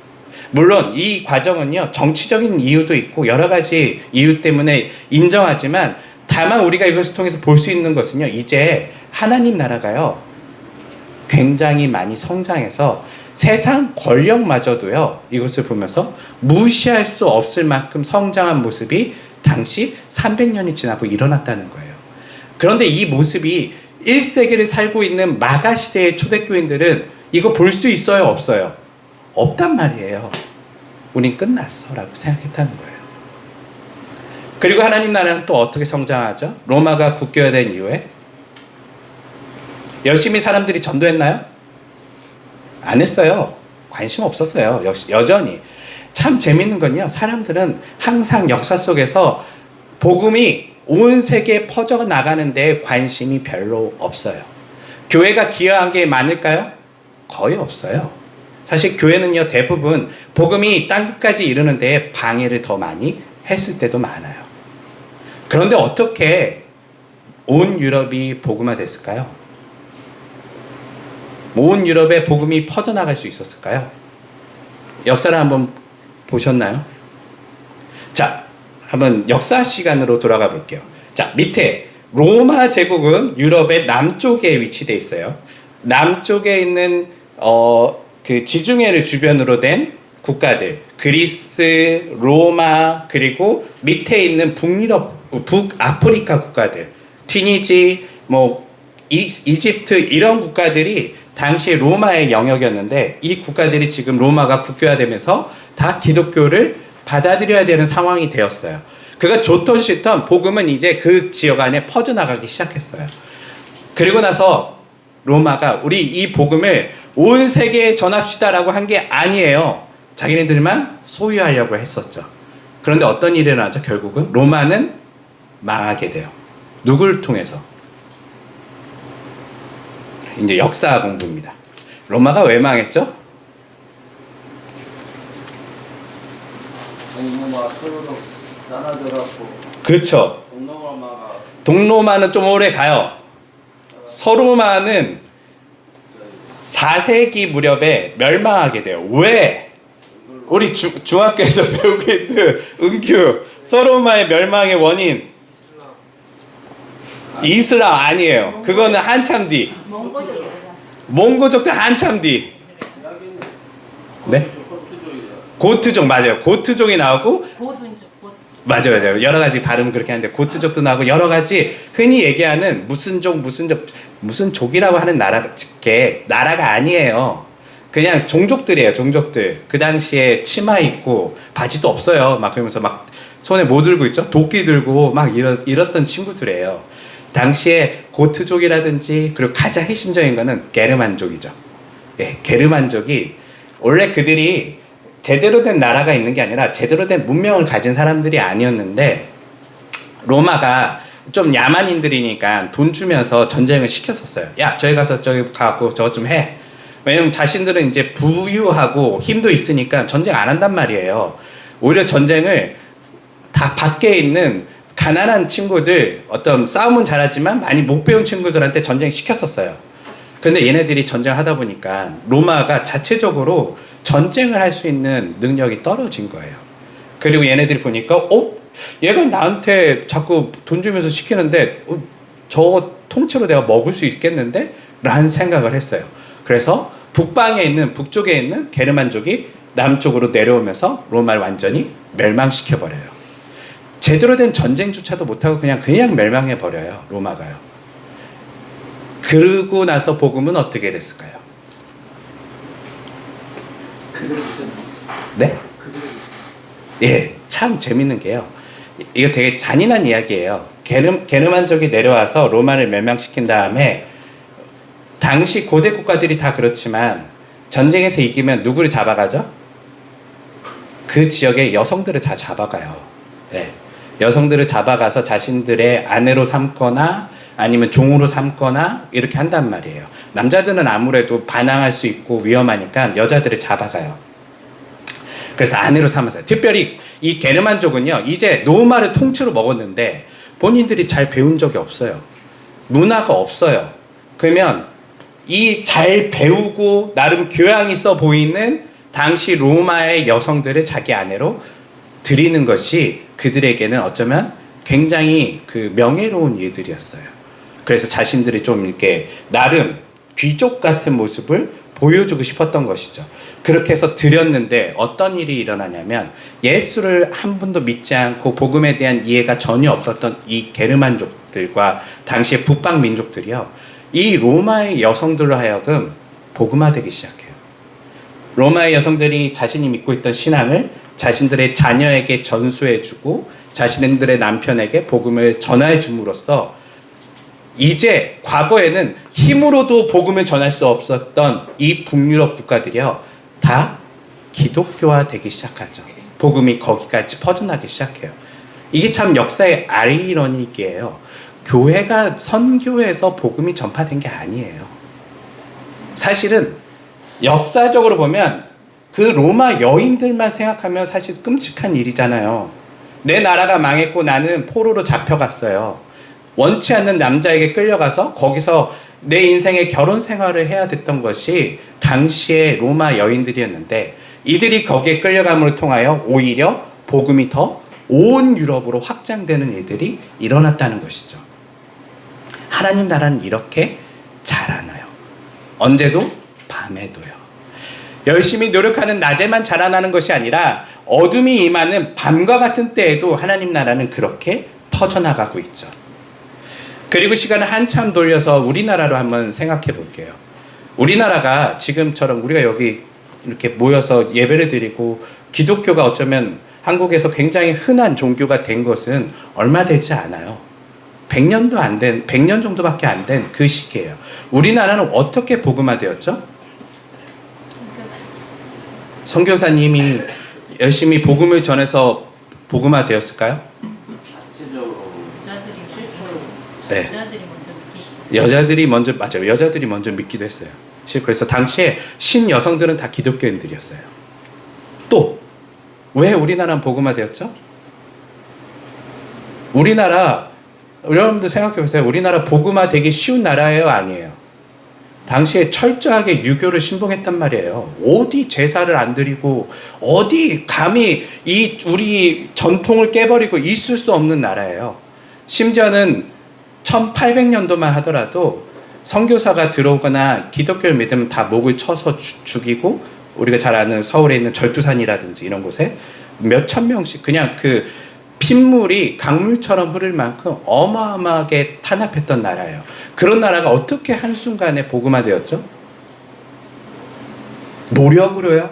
물론 이 과정은요, 정치적인 이유도 있고 여러 가지 이유 때문에 인정하지만, 다만 우리가 이것을 통해서 볼 수 있는 것은요, 이제 하나님 나라가요, 굉장히 많이 성장해서 세상 권력마저도요, 이것을 보면서 무시할 수 없을 만큼 성장한 모습이 당시 300년이 지나고 일어났다는 거예요. 그런데 이 모습이 1세기를 살고 있는 마가 시대의 초대교인들은 이거 볼 수 있어요, 없어요? 없단 말이에요. 우린 끝났어 라고 생각했다는 거예요. 그리고 하나님 나라는 또 어떻게 성장하죠? 로마가 국교화된 이후에 열심히 사람들이 전도했나요? 안 했어요. 관심 없었어요. 여전히. 참 재밌는 건요, 사람들은 항상 역사 속에서 복음이 온 세계에 퍼져 나가는데 관심이 별로 없어요. 교회가 기여한 게 많을까요? 거의 없어요. 사실 교회는요, 대부분 복음이 땅끝까지 이르는데 방해를 더 많이 했을 때도 많아요. 그런데 어떻게 온 유럽이 복음화 됐을까요? 온 유럽에 복음이 퍼져나갈 수 있었을까요? 역사를 한번 보셨나요? 자, 한번 역사 시간으로 돌아가 볼게요. 자, 밑에 로마 제국은 유럽의 남쪽에 위치되어 있어요. 남쪽에 있는 그 지중해를 주변으로 된 국가들, 그리스, 로마, 그리고 밑에 있는 북아프리카 국가들, 튀니지, 이집트, 이런 국가들이 당시 로마의 영역이었는데, 이 국가들이 지금 로마가 국교화되면서 다 기독교를 받아들여야 되는 상황이 되었어요. 그가 좋던 싫던 복음은 이제 그 지역 안에 퍼져나가기 시작했어요. 그리고 나서 로마가 우리 이 복음을 온 세계에 전합시다라고 한 게 아니에요. 자기네들만 소유하려고 했었죠. 그런데 어떤 일이 일어나죠? 결국은 로마는 망하게 돼요. 누구를 통해서? 이제 역사 공부입니다. 로마가 왜 망했죠? 동로마 서로로 나눠져갖고 그렇죠. 동로마는 좀 오래 가요. 서로마는 4세기 무렵에 멸망하게 돼요. 왜? 우리 중학교에서 배우고 있는 은규, 서로마의 멸망의 원인 이슬람 아니에요. 그거는 한참 뒤. 몽고족도 한참 뒤. 네? 고트족 맞아요. 고트족이 나오고 맞아요. 여러 가지 발음 그렇게 하는데 고트족도 나오고 여러 가지 흔히 얘기하는 무슨 족이라고 하는 나라가 아니에요. 그냥 종족들이에요. 종족들. 그 당시에 치마 입고 바지도 없어요. 막 그러면서 막 손에 뭐 들고 있죠? 도끼 들고 막 이랬던 친구들이에요. 당시에 고트족이라든지, 그리고 가장 핵심적인 거는 게르만족이죠. 예, 게르만족이 원래 그들이 제대로 된 나라가 있는 게 아니라 제대로 된 문명을 가진 사람들이 아니었는데, 로마가 좀 야만인들이니까 돈 주면서 전쟁을 시켰었어요. 야, 저기 가서 저기 가고 저것 좀 해. 왜냐면 자신들은 이제 부유하고 힘도 있으니까 전쟁 안 한단 말이에요. 오히려 전쟁을 다 밖에 있는 가난한 친구들, 어떤 싸움은 잘하지만 많이 못 배운 친구들한테 전쟁 시켰었어요. 근데 얘네들이 전쟁을 하다 보니까 로마가 자체적으로 전쟁을 할 수 있는 능력이 떨어진 거예요. 그리고 얘네들이 보니까 얘가 나한테 자꾸 돈 주면서 시키는데 저 통째로 내가 먹을 수 있겠는데? 라는 생각을 했어요. 그래서 북쪽에 있는 게르만족이 남쪽으로 내려오면서 로마를 완전히 멸망시켜버려요. 제대로 된 전쟁조차도 못하고 그냥 멸망해버려요. 로마가요. 그러고 나서 복음은 어떻게 됐을까요? 네? 예, 참 재밌는 게요. 이거 되게 잔인한 이야기예요. 게르만족이 내려와서 로마를 멸망시킨 다음에, 당시 고대 국가들이 다 그렇지만 전쟁에서 이기면 누구를 잡아가죠? 그 지역의 여성들을 다 잡아가요. 네. 여성들을 잡아가서 자신들의 아내로 삼거나 아니면 종으로 삼거나 이렇게 한단 말이에요. 남자들은 아무래도 반항할 수 있고 위험하니까 여자들을 잡아가요. 그래서 아내로 삼았어요. 특별히 이 게르만족은요, 이제 로마를 통째로 먹었는데 본인들이 잘 배운 적이 없어요. 문화가 없어요. 그러면 이 잘 배우고 나름 교양 있어 보이는 당시 로마의 여성들을 자기 아내로 들이는 것이 그들에게는 어쩌면 굉장히 그 명예로운 일들이었어요. 그래서 자신들이 좀 이렇게 나름 귀족 같은 모습을 보여주고 싶었던 것이죠. 그렇게 해서 드렸는데 어떤 일이 일어나냐면 예수를 한 번도 믿지 않고 복음에 대한 이해가 전혀 없었던 이 게르만족들과 당시의 북방 민족들이요, 이 로마의 여성들로 하여금 복음화되기 시작해요. 로마의 여성들이 자신이 믿고 있던 신앙을 자신들의 자녀에게 전수해주고 자신들의 남편에게 복음을 전해 줌으로써 이제 과거에는 힘으로도 복음을 전할 수 없었던 이 북유럽 국가들이요, 다 기독교화 되기 시작하죠. 복음이 거기까지 퍼져나기 시작해요. 이게 참 역사의 아이러니게요. 교회가 선교해서 복음이 전파된 게 아니에요. 사실은 역사적으로 보면 그 로마 여인들만 생각하면 사실 끔찍한 일이잖아요. 내 나라가 망했고 나는 포로로 잡혀갔어요. 원치 않는 남자에게 끌려가서 거기서 내 인생의 결혼 생활을 해야 됐던 것이 당시의 로마 여인들이었는데, 이들이 거기에 끌려감으로 통하여 오히려 복음이 더 온 유럽으로 확장되는 일들이 일어났다는 것이죠. 하나님 나라는 이렇게 자라나요. 언제도 밤에도요. 열심히 노력하는 낮에만 자라나는 것이 아니라 어둠이 임하는 밤과 같은 때에도 하나님 나라는 그렇게 퍼져나가고 있죠. 그리고 시간을 한참 돌려서 우리나라로 한번 생각해 볼게요. 우리나라가 지금처럼 우리가 여기 이렇게 모여서 예배를 드리고 기독교가 어쩌면 한국에서 굉장히 흔한 종교가 된 것은 얼마 되지 않아요. 100년도 안 된, 100년 정도밖에 안 된 그 시기예요. 우리나라는 어떻게 복음화되었죠? 선교사님이 열심히 복음을 전해서 복음화되었을까요? 자체적으로 여자들이 실제로 네. 여자들이 먼저 믿기시죠. 여자들이 먼저, 맞아요. 여자들이 먼저 믿기도 했어요. 그래서 당시에 신여성들은 다 기독교인들이었어요. 또 왜 우리나라는 복음화되었죠? 우리나라, 여러분들 생각해 보세요. 우리나라 복음화되기 쉬운 나라예요, 아니에요? 당시에 철저하게 유교를 신봉했단 말이에요. 어디 제사를 안 드리고 어디 감히 이 우리 전통을 깨버리고 있을 수 없는 나라예요. 심지어는 1800년도만 하더라도 선교사가 들어오거나 기독교를 믿으면 다 목을 쳐서 죽이고, 우리가 잘 아는 서울에 있는 절두산이라든지 이런 곳에 몇천 명씩 그냥 그 핏물이 강물처럼 흐를 만큼 어마어마하게 탄압했던 나라예요. 그런 나라가 어떻게 한순간에 복음화되었죠? 노력으로요?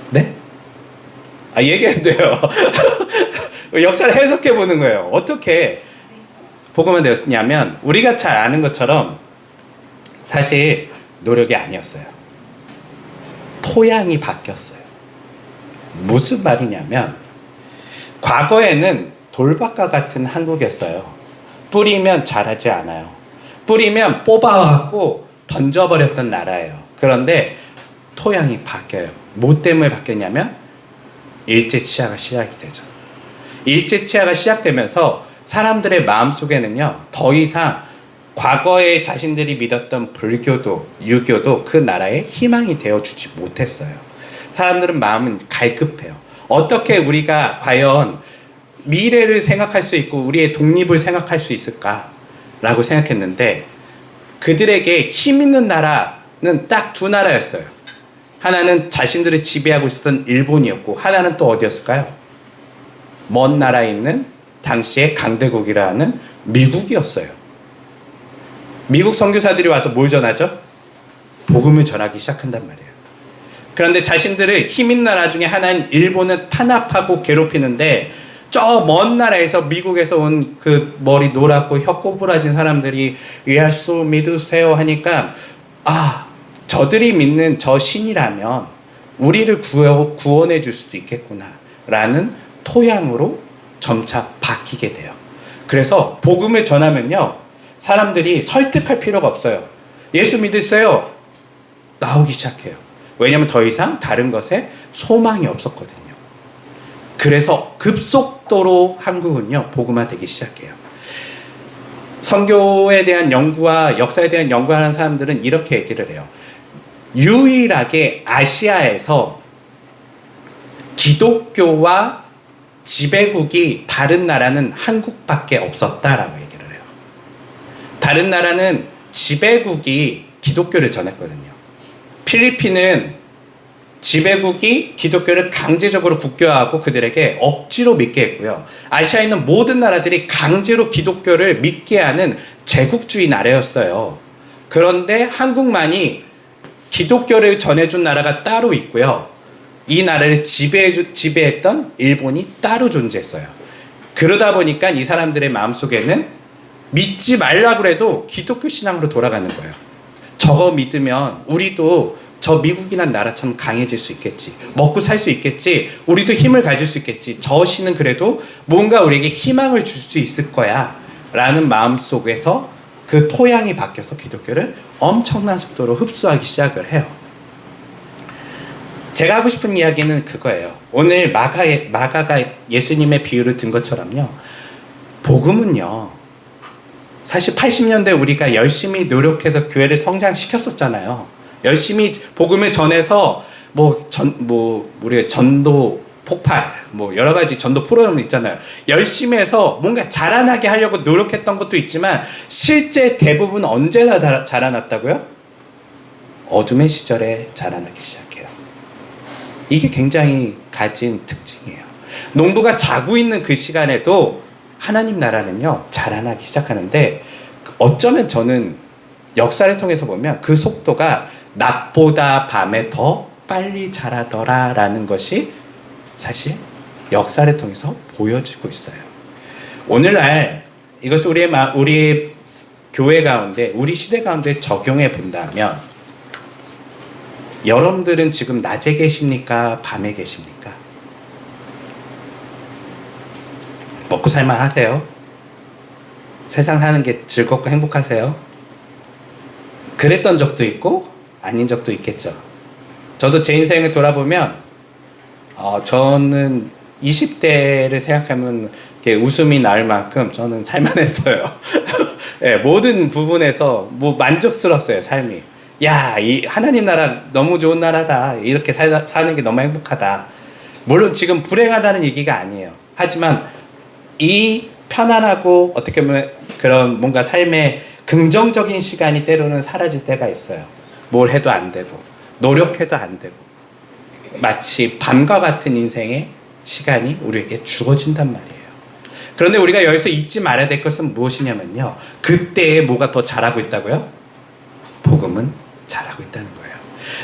네? 얘기해도 돼요. 역사를 해석해 보는 거예요. 어떻게 복음화되었냐면, 우리가 잘 아는 것처럼 사실 노력이 아니었어요. 토양이 바뀌었어요. 무슨 말이냐면, 과거에는 돌밭과 같은 한국이었어요. 뿌리면 자라지 않아요. 뿌리면 뽑아갖고 던져버렸던 나라예요. 그런데 토양이 바뀌어요. 뭐 때문에 바뀌었냐면 일제치하가 시작이 되죠. 일제치하가 시작되면서 사람들의 마음속에는요, 더 이상 과거에 자신들이 믿었던 불교도 유교도 그 나라에 희망이 되어주지 못했어요. 사람들은 마음은 갈급해요. 어떻게 우리가 과연 미래를 생각할 수 있고 우리의 독립을 생각할 수 있을까라고 생각했는데, 그들에게 힘 있는 나라는 딱 두 나라였어요. 하나는 자신들을 지배하고 있었던 일본이었고, 하나는 또 어디였을까요? 먼 나라에 있는 당시의 강대국이라는 미국이었어요. 미국 선교사들이 와서 뭘 전하죠? 복음을 전하기 시작한단 말이에요. 그런데 자신들을 힘인 나라 중에 하나인 일본은 탄압하고 괴롭히는데, 저 먼 나라에서 미국에서 온 그 머리 노랗고 혀 꼬부라진 사람들이 예수 믿으세요 하니까, 저들이 믿는 저 신이라면 우리를 구원해 줄 수도 있겠구나 라는 토양으로 점차 바뀌게 돼요. 그래서 복음을 전하면요, 사람들이 설득할 필요가 없어요. 예수 믿으세요. 나오기 시작해요. 왜냐하면 더 이상 다른 것에 소망이 없었거든요. 그래서 급속도로 한국은요, 복음화되기 시작해요. 선교에 대한 연구와 역사에 대한 연구하는 사람들은 이렇게 얘기를 해요. 유일하게 아시아에서 기독교와 지배국이 다른 나라는 한국밖에 없었다라고 얘기를 해요. 다른 나라는 지배국이 기독교를 전했거든요. 필리핀은 지배국이 기독교를 강제적으로 국교화하고 그들에게 억지로 믿게 했고요. 아시아에 있는 모든 나라들이 강제로 기독교를 믿게 하는 제국주의 나라였어요. 그런데 한국만이 기독교를 전해준 나라가 따로 있고요. 이 나라를 지배했던 일본이 따로 존재했어요. 그러다 보니까 이 사람들의 마음속에는 믿지 말라고 해도 기독교 신앙으로 돌아가는 거예요. 저거 믿으면 우리도 저 미국이란 나라처럼 강해질 수 있겠지. 먹고 살 수 있겠지. 우리도 힘을 가질 수 있겠지. 저 신은 그래도 뭔가 우리에게 희망을 줄 수 있을 거야. 라는 마음 속에서 그 토양이 바뀌어서 기독교를 엄청난 속도로 흡수하기 시작을 해요. 제가 하고 싶은 이야기는 그거예요. 오늘 마가가 예수님의 비유를 든 것처럼요. 복음은요. 사실 80년대 우리가 열심히 노력해서 교회를 성장시켰었잖아요. 열심히 복음을 전해서 우리가 전도 폭발, 여러 가지 전도 프로그램 있잖아요. 열심히 해서 뭔가 자라나게 하려고 노력했던 것도 있지만 실제 대부분 언제 자라났다고요? 어둠의 시절에 자라나기 시작해요. 이게 굉장히 가진 특징이에요. 농부가 자고 있는 그 시간에도 하나님 나라는요 자라나기 시작하는데 어쩌면 저는 역사를 통해서 보면 그 속도가 낮보다 밤에 더 빨리 자라더라라는 것이 사실 역사를 통해서 보여지고 있어요. 오늘날 이것을 우리의 교회 가운데, 우리 시대 가운데 적용해 본다면 여러분들은 지금 낮에 계십니까? 밤에 계십니까? 먹고 살만 하세요? 세상 사는 게 즐겁고 행복하세요? 그랬던 적도 있고 아닌 적도 있겠죠. 저도 제 인생을 돌아보면 저는 20대를 생각하면 이렇게 웃음이 나올 만큼 저는 살만했어요. 네, 모든 부분에서 만족스러웠어요, 삶이. 야, 이 하나님 나라 너무 좋은 나라다. 이렇게 사는 게 너무 행복하다. 물론 지금 불행하다는 얘기가 아니에요. 하지만 이 편안하고 어떻게 보면 그런 뭔가 삶의 긍정적인 시간이 때로는 사라질 때가 있어요. 뭘 해도 안 되고 노력해도 안 되고 마치 밤과 같은 인생의 시간이 우리에게 주어진단 말이에요. 그런데 우리가 여기서 잊지 말아야 될 것은 무엇이냐면요. 그때에 뭐가 더 잘하고 있다고요? 복음은 잘하고 있다는 거예요.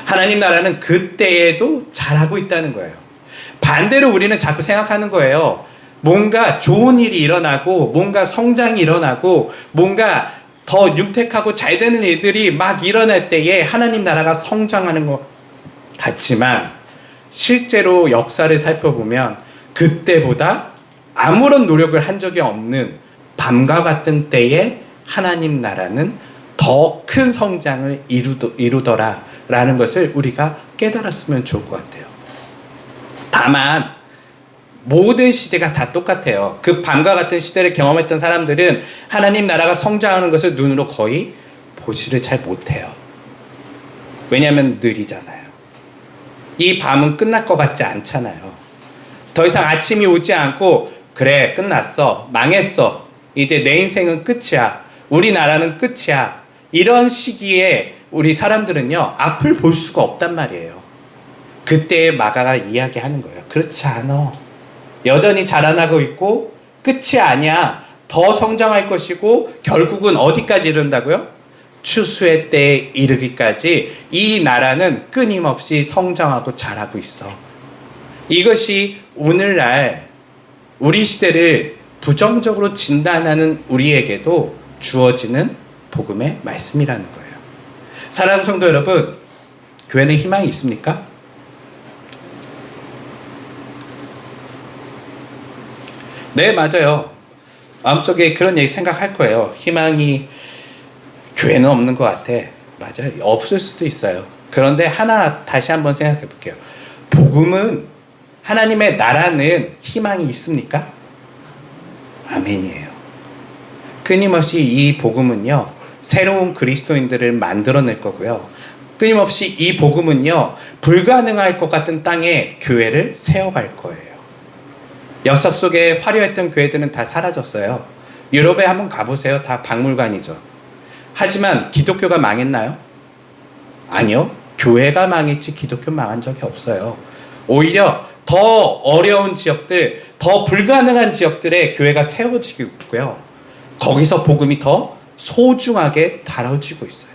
하나님 나라는 그때에도 잘하고 있다는 거예요. 반대로 우리는 자꾸 생각하는 거예요. 뭔가 좋은 일이 일어나고 뭔가 성장이 일어나고 뭔가 더 윤택하고 잘 되는 일들이 막 일어날 때에 하나님 나라가 성장하는 것 같지만 실제로 역사를 살펴보면 그때보다 아무런 노력을 한 적이 없는 밤과 같은 때에 하나님 나라는 더 큰 성장을 이루더라라는 것을 우리가 깨달았으면 좋을 것 같아요. 다만 모든 시대가 다 똑같아요. 그 밤과 같은 시대를 경험했던 사람들은 하나님 나라가 성장하는 것을 눈으로 거의 보지를 잘 못해요. 왜냐하면 느리잖아요. 이 밤은 끝날 것 같지 않잖아요. 더 이상 아침이 오지 않고 그래 끝났어, 망했어, 이제 내 인생은 끝이야, 우리나라는 끝이야, 이런 시기에 우리 사람들은요 앞을 볼 수가 없단 말이에요. 그때 마가가 이야기하는 거예요. 그렇지 않아. 여전히 자라나고 있고 끝이 아니야. 더 성장할 것이고 결국은 어디까지 이른다고요? 추수의 때에 이르기까지 이 나라는 끊임없이 성장하고 자라고 있어. 이것이 오늘날 우리 시대를 부정적으로 진단하는 우리에게도 주어지는 복음의 말씀이라는 거예요. 사랑하는 성도 여러분, 교회는 희망이 있습니까? 네, 맞아요. 마음속에 그런 얘기 생각할 거예요. 희망이 교회는 없는 것 같아. 맞아요. 없을 수도 있어요. 그런데 하나 다시 한번 생각해 볼게요. 복음은, 하나님의 나라는 희망이 있습니까? 아멘이에요. 끊임없이 이 복음은요 새로운 그리스도인들을 만들어낼 거고요. 끊임없이 이 복음은요 불가능할 것 같은 땅에 교회를 세워갈 거예요. 역사 속에 화려했던 교회들은 다 사라졌어요. 유럽에 한번 가보세요. 다 박물관이죠. 하지만 기독교가 망했나요? 아니요. 교회가 망했지 기독교 망한 적이 없어요. 오히려 더 어려운 지역들, 더 불가능한 지역들에 교회가 세워지고 있고요. 거기서 복음이 더 소중하게 다뤄지고 있어요.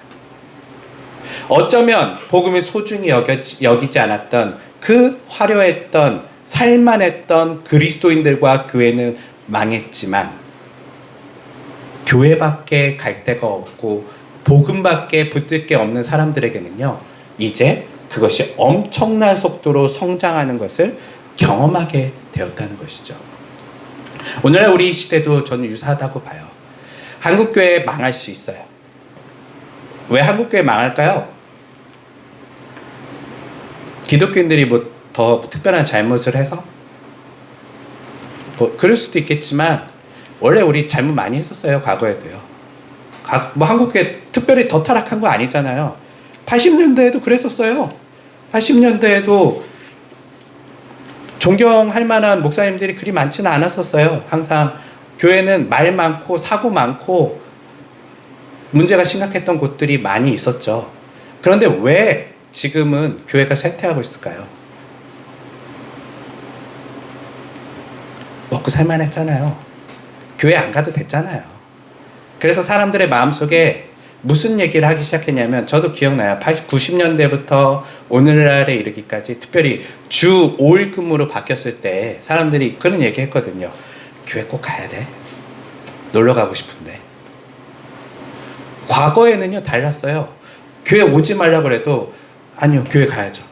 어쩌면 복음을 소중히 여기지 않았던 그 화려했던 살만했던 그리스도인들과 교회는 망했지만 교회밖에 갈 데가 없고 복음밖에 붙들 게 없는 사람들에게는요, 이제 그것이 엄청난 속도로 성장하는 것을 경험하게 되었다는 것이죠. 오늘날 우리 시대도 저는 유사하다고 봐요. 한국교회 망할 수 있어요. 왜 한국교회 망할까요? 기독교인들이 뭐 더 특별한 잘못을 해서? 뭐 그럴 수도 있겠지만 원래 우리 잘못 많이 했었어요. 과거에도요. 뭐 한국교회 특별히 더 타락한 거 아니잖아요. 80년대에도 그랬었어요. 80년대에도 존경할 만한 목사님들이 그리 많지는 않았었어요. 항상 교회는 말 많고 사고 많고 문제가 심각했던 곳들이 많이 있었죠. 그런데 왜 지금은 교회가 쇠퇴하고 있을까요? 먹고 살만했잖아요. 교회 안 가도 됐잖아요. 그래서 사람들의 마음속에 무슨 얘기를 하기 시작했냐면, 저도 기억나요. 90년대부터 오늘날에 이르기까지 특별히 주 5일 근무로 바뀌었을 때 사람들이 그런 얘기 했거든요. 교회 꼭 가야 돼? 놀러 가고 싶은데. 과거에는요 달랐어요. 교회 오지 말라고 그래도 아니요, 교회 가야죠.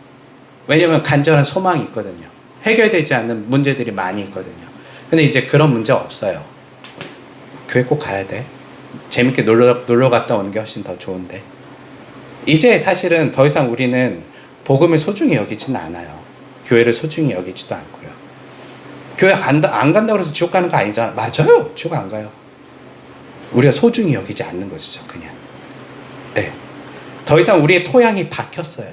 왜냐면 간절한 소망이 있거든요. 해결되지 않는 문제들이 많이 있거든요. 근데 이제 그런 문제 없어요. 교회 꼭 가야 돼. 재밌게 놀러 갔다 오는 게 훨씬 더 좋은데. 이제 사실은 더 이상 우리는 복음을 소중히 여기지는 않아요. 교회를 소중히 여기지도 않고요. 교회 안 간다고 해서 지옥 가는 거 아니잖아요. 맞아요. 지옥 안 가요. 우리가 소중히 여기지 않는 것이죠. 그냥. 네. 더 이상 우리의 토양이 박혔어요.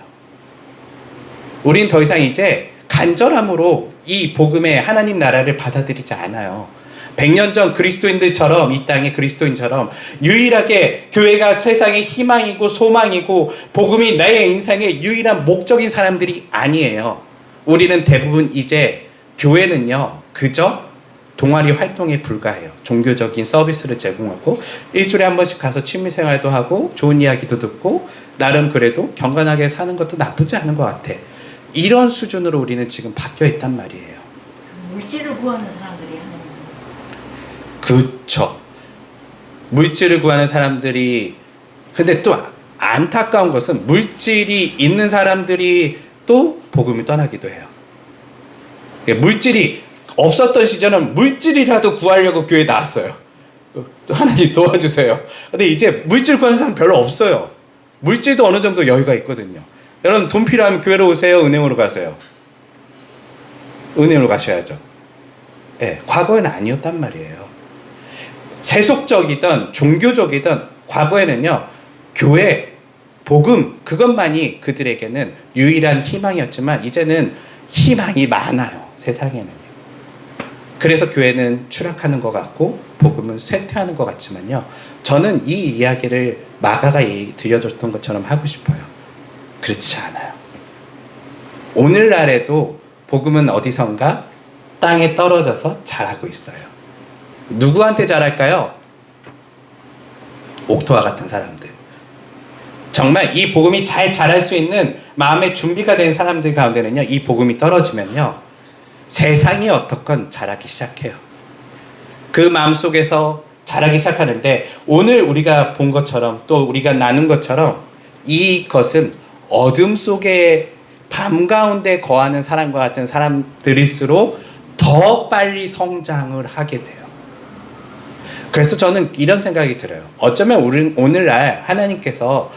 우린 더 이상 이제 간절함으로 이 복음의 하나님 나라를 받아들이지 않아요. 100년 전 그리스도인들처럼, 이 땅의 그리스도인처럼 유일하게 교회가 세상의 희망이고 소망이고 복음이 나의 인생의 유일한 목적인 사람들이 아니에요. 우리는 대부분 이제 교회는요 그저 동아리 활동에 불과해요. 종교적인 서비스를 제공하고 일주일에 한 번씩 가서 취미생활도 하고 좋은 이야기도 듣고 나름 그래도 경건하게 사는 것도 나쁘지 않은 것 같아. 이런 수준으로 우리는 지금 바뀌어 있단 말이에요. 물질을 구하는 사람들이 하는. 그렇죠. 물질을 구하는 사람들이, 근데 또 안타까운 것은 물질이 있는 사람들이 또 복음을 떠나기도 해요. 물질이 없었던 시절은 물질이라도 구하려고 교회에 나왔어요. 하나님 도와주세요. 근데 이제 물질 구하는 사람 별로 없어요. 물질도 어느 정도 여유가 있거든요. 여러분 돈 필요하면 교회로 오세요? 은행으로 가세요? 은행으로 가셔야죠. 네, 과거에는 아니었단 말이에요. 세속적이든 종교적이든 과거에는요 교회, 복음 그것만이 그들에게는 유일한 희망이었지만 이제는 희망이 많아요. 세상에는요. 그래서 교회는 추락하는 것 같고 복음은 쇠퇴하는 것 같지만요, 저는 이 이야기를 마가가 들려줬던 것처럼 하고 싶어요. 그렇지 않아요. 오늘날에도 복음은 어디선가 땅에 떨어져서 자라고 있어요. 누구한테 자랄까요? 옥토와 같은 사람들. 정말 이 복음이 잘 자랄 수 있는 마음의 준비가 된 사람들 가운데는요, 이 복음이 떨어지면요 세상이 어떻건 자라기 시작해요. 그 마음속에서 자라기 시작하는데, 오늘 우리가 본 것처럼 또 우리가 나눈 것처럼 이것은 어둠 속에 밤 가운데 거하는 사람과 같은 사람들일수록 더 빨리 성장을 하게 돼요. 그래서 저는 이런 생각이 들어요. 어쩌면 우리는 오늘날 하나님께서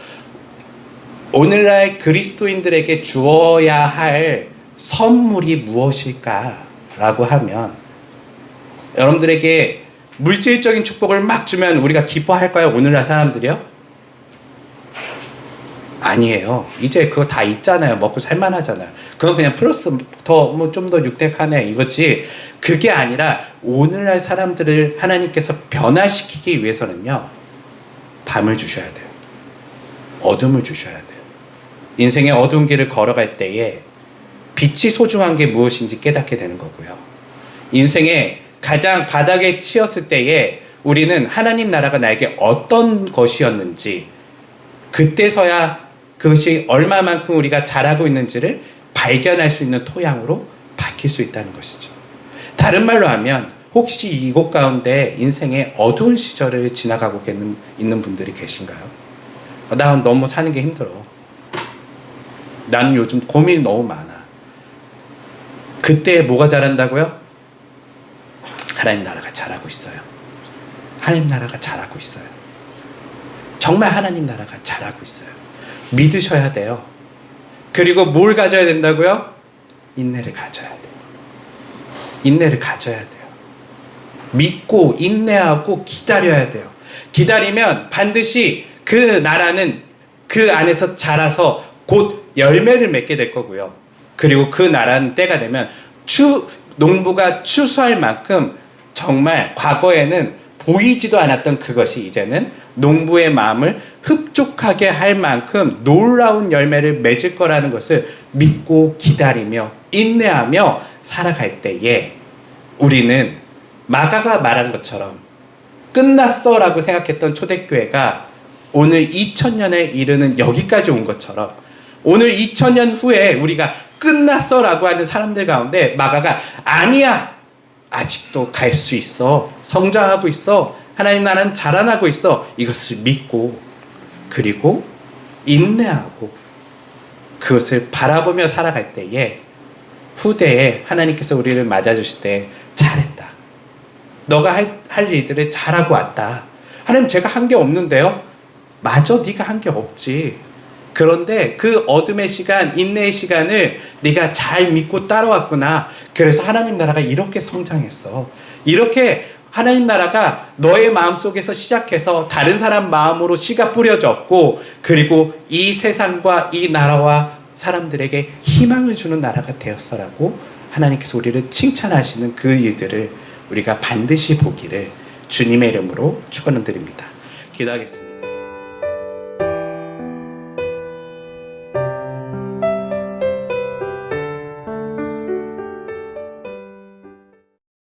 오늘날 그리스도인들에게 주어야 할 선물이 무엇일까라고 하면, 여러분들에게 물질적인 축복을 막 주면 우리가 기뻐할까요? 오늘날 사람들이요? 아니에요. 이제 그거 다 있잖아요. 먹고 살만하잖아요. 그건 그냥 플러스 더 뭐 좀 더 육택하네 이거지. 그게 아니라 오늘날 사람들을 하나님께서 변화시키기 위해서는요, 밤을 주셔야 돼요. 어둠을 주셔야 돼요. 인생의 어두운 길을 걸어갈 때에 빛이 소중한 게 무엇인지 깨닫게 되는 거고요. 인생의 가장 바닥에 치였을 때에 우리는 하나님 나라가 나에게 어떤 것이었는지, 그때서야 그것이 얼마만큼 우리가 잘하고 있는지를 발견할 수 있는 토양으로 바뀔 수 있다는 것이죠. 다른 말로 하면 혹시 이곳 가운데 인생의 어두운 시절을 지나가고 있는 분들이 계신가요? 나 너무 사는 게 힘들어. 나는 요즘 고민이 너무 많아. 그때 뭐가 잘한다고요? 하나님 나라가 잘하고 있어요. 하나님 나라가 잘하고 있어요. 정말 하나님 나라가 잘하고 있어요. 믿으셔야 돼요. 그리고 뭘 가져야 된다고요? 인내를 가져야 돼요. 인내를 가져야 돼요. 믿고 인내하고 기다려야 돼요. 기다리면 반드시 그 나라는 그 안에서 자라서 곧 열매를 맺게 될 거고요. 그리고 그 나라는 때가 되면 농부가 추수할 만큼 정말 과거에는 보이지도 않았던 그것이 이제는 농부의 마음을 흡족하게 할 만큼 놀라운 열매를 맺을 거라는 것을 믿고 기다리며 인내하며 살아갈 때에 우리는 마가가 말한 것처럼 끝났어 라고 생각했던 초대교회가 오늘 2000년에 이르는 여기까지 온 것처럼 오늘 2000년 후에 우리가 끝났어 라고 하는 사람들 가운데 마가가 아니야, 아직도 갈 수 있어, 성장하고 있어, 하나님 나라는 자라나고 있어, 이것을 믿고 그리고 인내하고 그것을 바라보며 살아갈 때에 후대에 하나님께서 우리를 맞아주실 때 잘했다, 너가 할 일들을 잘하고 왔다. 하나님 제가 한 게 없는데요? 맞아, 네가 한 게 없지. 그런데 그 어둠의 시간, 인내의 시간을 네가 잘 믿고 따라왔구나. 그래서 하나님 나라가 이렇게 성장했어. 이렇게 하나님 나라가 너의 마음속에서 시작해서 다른 사람 마음으로 씨가 뿌려졌고 그리고 이 세상과 이 나라와 사람들에게 희망을 주는 나라가 되었어라고 하나님께서 우리를 칭찬하시는 그 일들을 우리가 반드시 보기를 주님의 이름으로 축원드립니다. 기도하겠습니다.